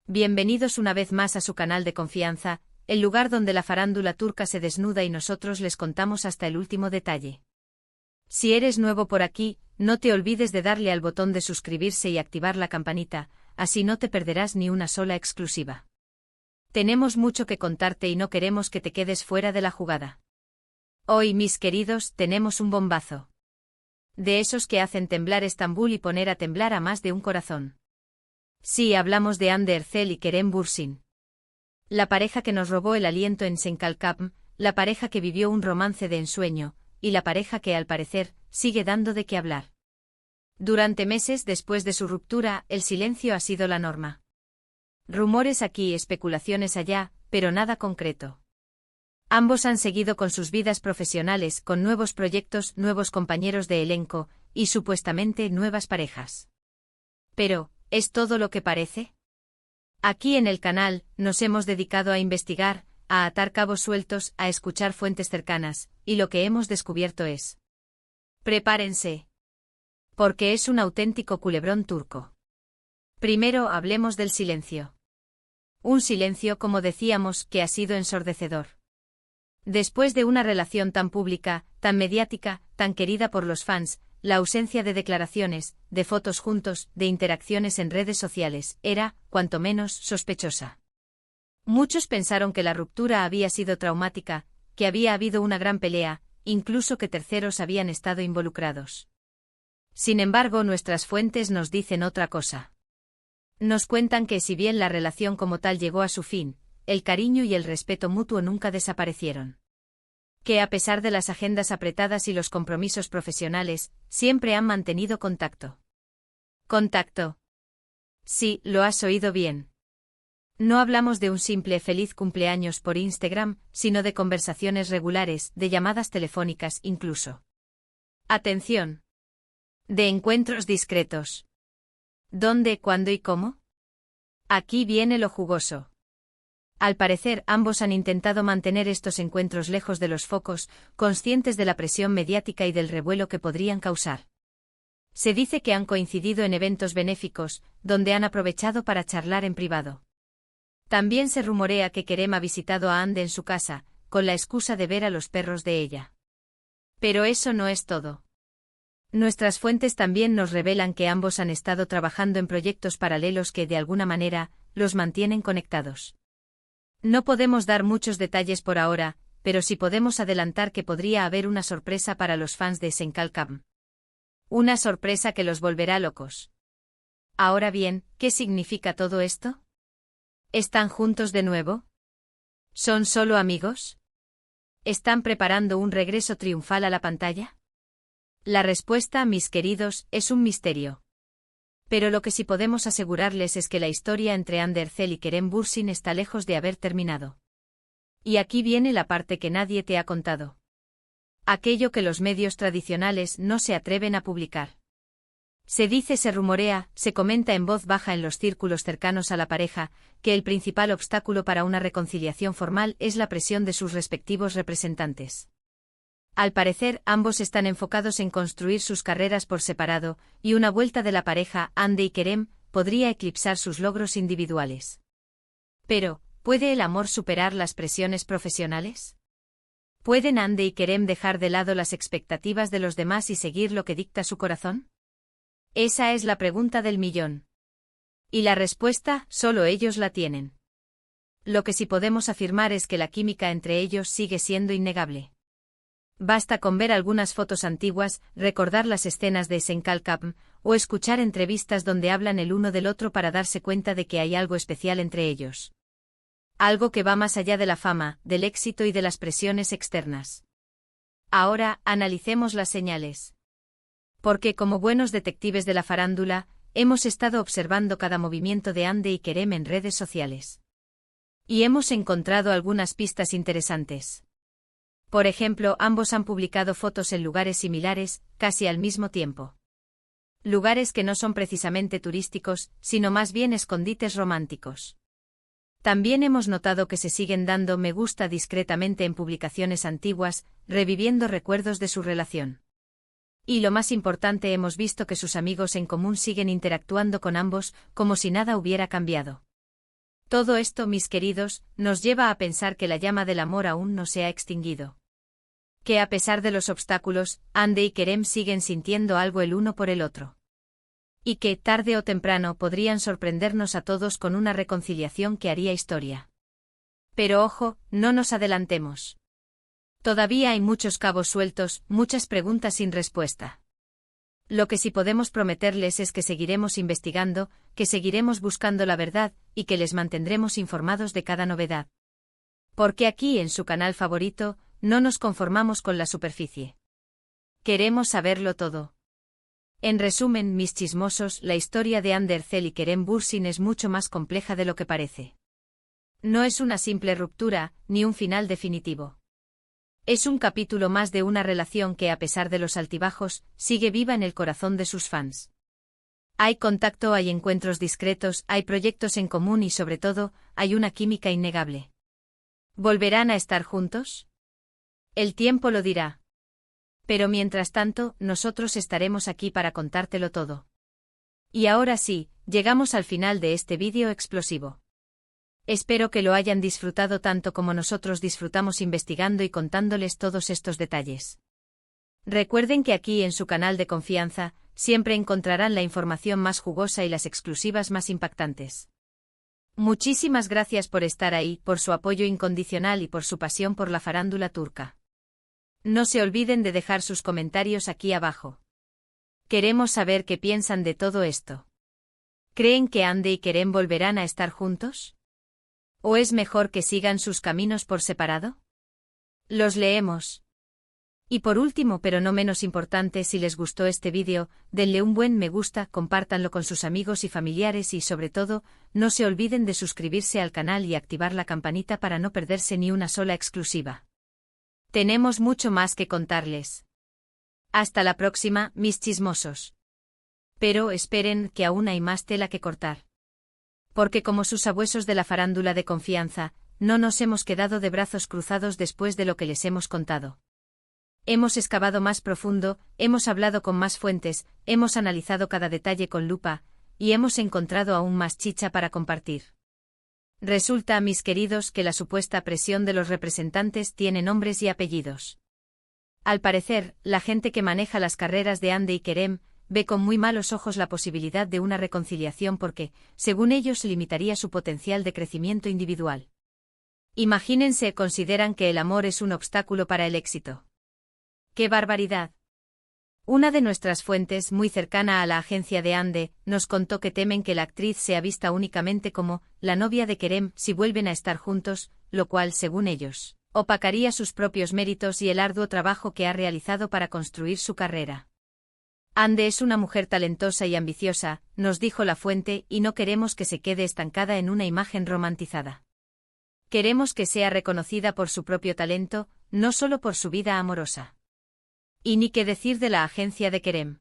Bienvenidos una vez más a su canal de confianza, el lugar donde la farándula turca se desnuda y nosotros les contamos hasta el último detalle. Si eres nuevo por aquí, no te olvides de darle al botón de suscribirse y activar la campanita, así no te perderás ni una sola exclusiva. Tenemos mucho que contarte y no queremos que te quedes fuera de la jugada. Hoy, mis queridos, tenemos un bombazo. De esos que hacen temblar Estambul y poner a temblar a más de un corazón. Sí, hablamos de Hande Erçel y Kerem Bürsin. La pareja que nos robó el aliento en Senkalkapm, la pareja que vivió un romance de ensueño, y la pareja que, al parecer, sigue dando de qué hablar. Durante meses después de su ruptura, el silencio ha sido la norma. Rumores aquí, especulaciones allá, pero nada concreto. Ambos han seguido con sus vidas profesionales, con nuevos proyectos, nuevos compañeros de elenco, y supuestamente nuevas parejas. Pero, ¿es todo lo que parece? Aquí en el canal, nos hemos dedicado a investigar, a atar cabos sueltos, a escuchar fuentes cercanas, y lo que hemos descubierto es: prepárense. Porque es un auténtico culebrón turco. Primero hablemos del silencio. Un silencio, como decíamos, que ha sido ensordecedor. Después de una relación tan pública, tan mediática, tan querida por los fans, la ausencia de declaraciones, de fotos juntos, de interacciones en redes sociales, era, cuanto menos, sospechosa. Muchos pensaron que la ruptura había sido traumática, que había habido una gran pelea, incluso que terceros habían estado involucrados. Sin embargo, nuestras fuentes nos dicen otra cosa. Nos cuentan que si bien la relación como tal llegó a su fin, el cariño y el respeto mutuo nunca desaparecieron. Que a pesar de las agendas apretadas y los compromisos profesionales, siempre han mantenido contacto. ¿Contacto? Sí, lo has oído bien. No hablamos de un simple feliz cumpleaños por Instagram, sino de conversaciones regulares, de llamadas telefónicas incluso. Atención. De encuentros discretos. ¿Dónde, cuándo y cómo? Aquí viene lo jugoso. Al parecer, ambos han intentado mantener estos encuentros lejos de los focos, conscientes de la presión mediática y del revuelo que podrían causar. Se dice que han coincidido en eventos benéficos, donde han aprovechado para charlar en privado. También se rumorea que Kerem ha visitado a Hande en su casa, con la excusa de ver a los perros de ella. Pero eso no es todo. Nuestras fuentes también nos revelan que ambos han estado trabajando en proyectos paralelos que, de alguna manera, los mantienen conectados. No podemos dar muchos detalles por ahora, pero sí podemos adelantar que podría haber una sorpresa para los fans de Senkalkapm. Una sorpresa que los volverá locos. Ahora bien, ¿qué significa todo esto? ¿Están juntos de nuevo? ¿Son solo amigos? ¿Están preparando un regreso triunfal a la pantalla? La respuesta, mis queridos, es un misterio. Pero lo que sí podemos asegurarles es que la historia entre Hande Erçel y Kerem Bürsin está lejos de haber terminado. Y aquí viene la parte que nadie te ha contado. Aquello que los medios tradicionales no se atreven a publicar. Se dice, se rumorea, se comenta en voz baja en los círculos cercanos a la pareja, que el principal obstáculo para una reconciliación formal es la presión de sus respectivos representantes. Al parecer, ambos están enfocados en construir sus carreras por separado, y una vuelta de la pareja, Hande y Kerem, podría eclipsar sus logros individuales. Pero, ¿puede el amor superar las presiones profesionales? ¿Pueden Hande y Kerem dejar de lado las expectativas de los demás y seguir lo que dicta su corazón? Esa es la pregunta del millón. Y la respuesta, solo ellos la tienen. Lo que sí podemos afirmar es que la química entre ellos sigue siendo innegable. Basta con ver algunas fotos antiguas, recordar las escenas de Senkalkapm, o escuchar entrevistas donde hablan el uno del otro para darse cuenta de que hay algo especial entre ellos. Algo que va más allá de la fama, del éxito y de las presiones externas. Ahora, analicemos las señales. Porque como buenos detectives de la farándula, hemos estado observando cada movimiento de Hande y Kerem en redes sociales. Y hemos encontrado algunas pistas interesantes. Por ejemplo, ambos han publicado fotos en lugares similares, casi al mismo tiempo. Lugares que no son precisamente turísticos, sino más bien escondites románticos. También hemos notado que se siguen dando me gusta discretamente en publicaciones antiguas, reviviendo recuerdos de su relación. Y lo más importante, hemos visto que sus amigos en común siguen interactuando con ambos, como si nada hubiera cambiado. Todo esto, mis queridos, nos lleva a pensar que la llama del amor aún no se ha extinguido. Que a pesar de los obstáculos, Ande y Kerem siguen sintiendo algo el uno por el otro. Y que, tarde o temprano, podrían sorprendernos a todos con una reconciliación que haría historia. Pero ojo, no nos adelantemos. Todavía hay muchos cabos sueltos, muchas preguntas sin respuesta. Lo que sí podemos prometerles es que seguiremos investigando, que seguiremos buscando la verdad, y que les mantendremos informados de cada novedad. Porque aquí, en su canal favorito, no nos conformamos con la superficie. Queremos saberlo todo. En resumen, mis chismosos, la historia de Ander Zel y Kerem Bürsin es mucho más compleja de lo que parece. No es una simple ruptura, ni un final definitivo. Es un capítulo más de una relación que, a pesar de los altibajos, sigue viva en el corazón de sus fans. Hay contacto, hay encuentros discretos, hay proyectos en común y, sobre todo, hay una química innegable. ¿Volverán a estar juntos? El tiempo lo dirá. Pero mientras tanto, nosotros estaremos aquí para contártelo todo. Y ahora sí, llegamos al final de este vídeo explosivo. Espero que lo hayan disfrutado tanto como nosotros disfrutamos investigando y contándoles todos estos detalles. Recuerden que aquí, en su canal de confianza, siempre encontrarán la información más jugosa y las exclusivas más impactantes. Muchísimas gracias por estar ahí, por su apoyo incondicional y por su pasión por la farándula turca. No se olviden de dejar sus comentarios aquí abajo. Queremos saber qué piensan de todo esto. ¿Creen que Ande y Kerem volverán a estar juntos? ¿O es mejor que sigan sus caminos por separado? Los leemos. Y por último, pero no menos importante, si les gustó este vídeo, denle un buen me gusta, compártanlo con sus amigos y familiares y, sobre todo, no se olviden de suscribirse al canal y activar la campanita para no perderse ni una sola exclusiva. Tenemos mucho más que contarles. Hasta la próxima, mis chismosos. Pero esperen, que aún hay más tela que cortar. Porque como sus sabuesos de la farándula de confianza, no nos hemos quedado de brazos cruzados después de lo que les hemos contado. Hemos excavado más profundo, hemos hablado con más fuentes, hemos analizado cada detalle con lupa, y hemos encontrado aún más chicha para compartir. Resulta, mis queridos, que la supuesta presión de los representantes tiene nombres y apellidos. Al parecer, la gente que maneja las carreras de Ande y Kerem ve con muy malos ojos la posibilidad de una reconciliación porque, según ellos, limitaría su potencial de crecimiento individual. Imagínense, consideran que el amor es un obstáculo para el éxito. ¡Qué barbaridad! Una de nuestras fuentes, muy cercana a la agencia de Ande, nos contó que temen que la actriz sea vista únicamente como la novia de Kerem si vuelven a estar juntos, lo cual, según ellos, opacaría sus propios méritos y el arduo trabajo que ha realizado para construir su carrera. Ande es una mujer talentosa y ambiciosa, nos dijo la fuente, y no queremos que se quede estancada en una imagen romantizada. Queremos que sea reconocida por su propio talento, no solo por su vida amorosa. Y ni qué decir de la agencia de Kerem.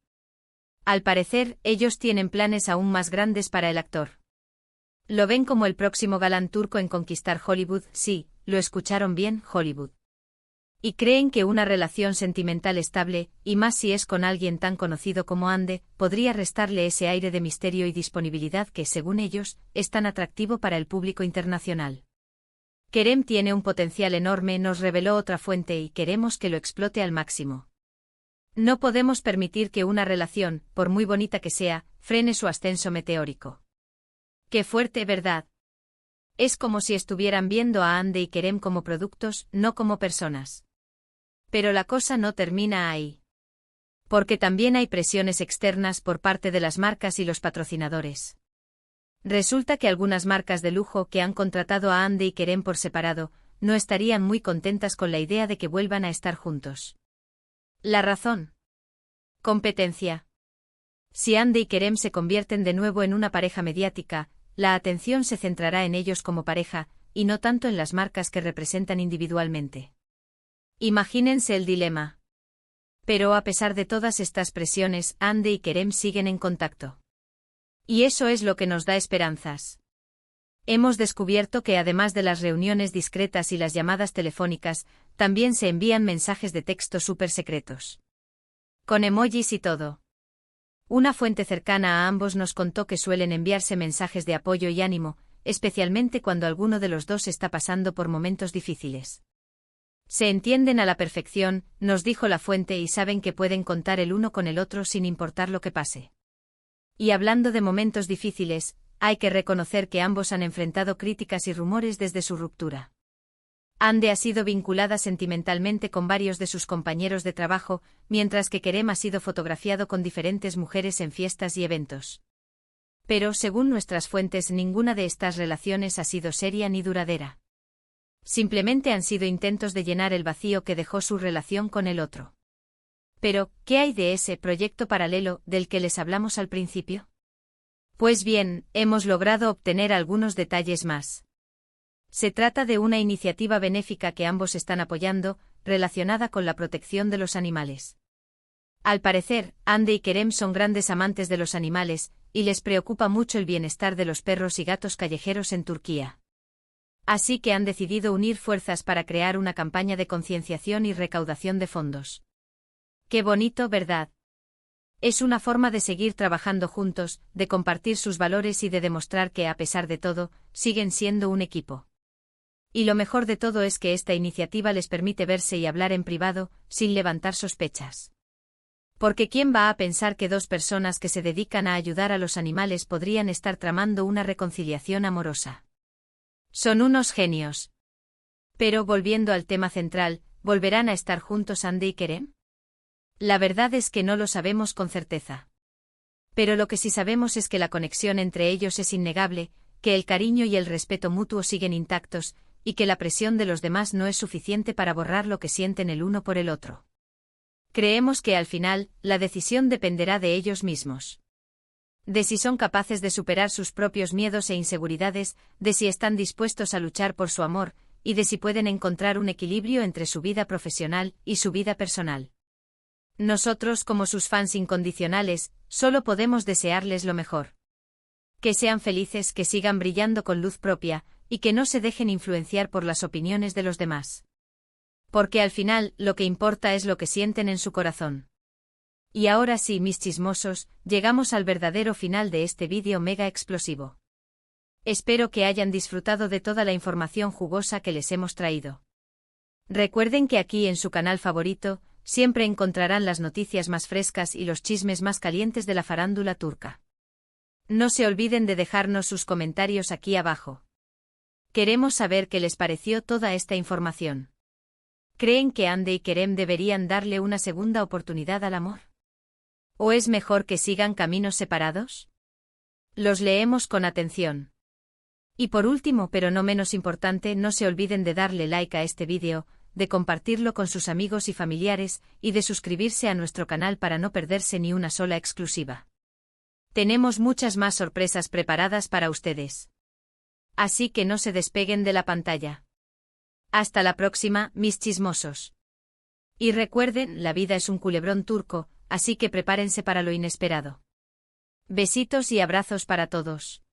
Al parecer, ellos tienen planes aún más grandes para el actor. Lo ven como el próximo galán turco en conquistar Hollywood, sí, lo escucharon bien, Hollywood. Y creen que una relación sentimental estable, y más si es con alguien tan conocido como Ande, podría restarle ese aire de misterio y disponibilidad que, según ellos, es tan atractivo para el público internacional. Kerem tiene un potencial enorme, nos reveló otra fuente, y queremos que lo explote al máximo. No podemos permitir que una relación, por muy bonita que sea, frene su ascenso meteórico. ¡Qué fuerte, verdad! Es como si estuvieran viendo a Ande y Kerem como productos, no como personas. Pero la cosa no termina ahí. Porque también hay presiones externas por parte de las marcas y los patrocinadores. Resulta que algunas marcas de lujo que han contratado a Ande y Kerem por separado, no estarían muy contentas con la idea de que vuelvan a estar juntos. ¿La razón? Competencia. Si Ande y Kerem se convierten de nuevo en una pareja mediática, la atención se centrará en ellos como pareja, y no tanto en las marcas que representan individualmente. Imagínense el dilema. Pero a pesar de todas estas presiones, Ande y Kerem siguen en contacto. Y eso es lo que nos da esperanzas. Hemos descubierto que además de las reuniones discretas y las llamadas telefónicas, también se envían mensajes de texto súper secretos. Con emojis y todo. Una fuente cercana a ambos nos contó que suelen enviarse mensajes de apoyo y ánimo, especialmente cuando alguno de los dos está pasando por momentos difíciles. Se entienden a la perfección, nos dijo la fuente, y saben que pueden contar el uno con el otro sin importar lo que pase. Y hablando de momentos difíciles, hay que reconocer que ambos han enfrentado críticas y rumores desde su ruptura. Ande ha sido vinculada sentimentalmente con varios de sus compañeros de trabajo, mientras que Kerem ha sido fotografiado con diferentes mujeres en fiestas y eventos. Pero, según nuestras fuentes, ninguna de estas relaciones ha sido seria ni duradera. Simplemente han sido intentos de llenar el vacío que dejó su relación con el otro. Pero, ¿qué hay de ese proyecto paralelo del que les hablamos al principio? Pues bien, hemos logrado obtener algunos detalles más. Se trata de una iniciativa benéfica que ambos están apoyando, relacionada con la protección de los animales. Al parecer, Ande y Kerem son grandes amantes de los animales, y les preocupa mucho el bienestar de los perros y gatos callejeros en Turquía. Así que han decidido unir fuerzas para crear una campaña de concienciación y recaudación de fondos. Qué bonito, ¿verdad? Es una forma de seguir trabajando juntos, de compartir sus valores y de demostrar que, a pesar de todo, siguen siendo un equipo. Y lo mejor de todo es que esta iniciativa les permite verse y hablar en privado, sin levantar sospechas. Porque ¿quién va a pensar que dos personas que se dedican a ayudar a los animales podrían estar tramando una reconciliación amorosa? Son unos genios. Pero volviendo al tema central, ¿volverán a estar juntos Ande y Kerem? La verdad es que no lo sabemos con certeza. Pero lo que sí sabemos es que la conexión entre ellos es innegable, que el cariño y el respeto mutuo siguen intactos, y que la presión de los demás no es suficiente para borrar lo que sienten el uno por el otro. Creemos que al final, la decisión dependerá de ellos mismos. De si son capaces de superar sus propios miedos e inseguridades, de si están dispuestos a luchar por su amor, y de si pueden encontrar un equilibrio entre su vida profesional y su vida personal. Nosotros, como sus fans incondicionales, solo podemos desearles lo mejor. Que sean felices, que sigan brillando con luz propia, y que no se dejen influenciar por las opiniones de los demás. Porque al final, lo que importa es lo que sienten en su corazón. Y ahora sí, mis chismosos, llegamos al verdadero final de este vídeo mega explosivo. Espero que hayan disfrutado de toda la información jugosa que les hemos traído. Recuerden que aquí en su canal favorito, siempre encontrarán las noticias más frescas y los chismes más calientes de la farándula turca. No se olviden de dejarnos sus comentarios aquí abajo. Queremos saber qué les pareció toda esta información. ¿Creen que Ande y Kerem deberían darle una segunda oportunidad al amor? ¿O es mejor que sigan caminos separados? Los leemos con atención. Y por último, pero no menos importante, no se olviden de darle like a este vídeo, de compartirlo con sus amigos y familiares, y de suscribirse a nuestro canal para no perderse ni una sola exclusiva. Tenemos muchas más sorpresas preparadas para ustedes. Así que no se despeguen de la pantalla. Hasta la próxima, mis chismosos. Y recuerden, la vida es un culebrón turco, así que prepárense para lo inesperado. Besitos y abrazos para todos.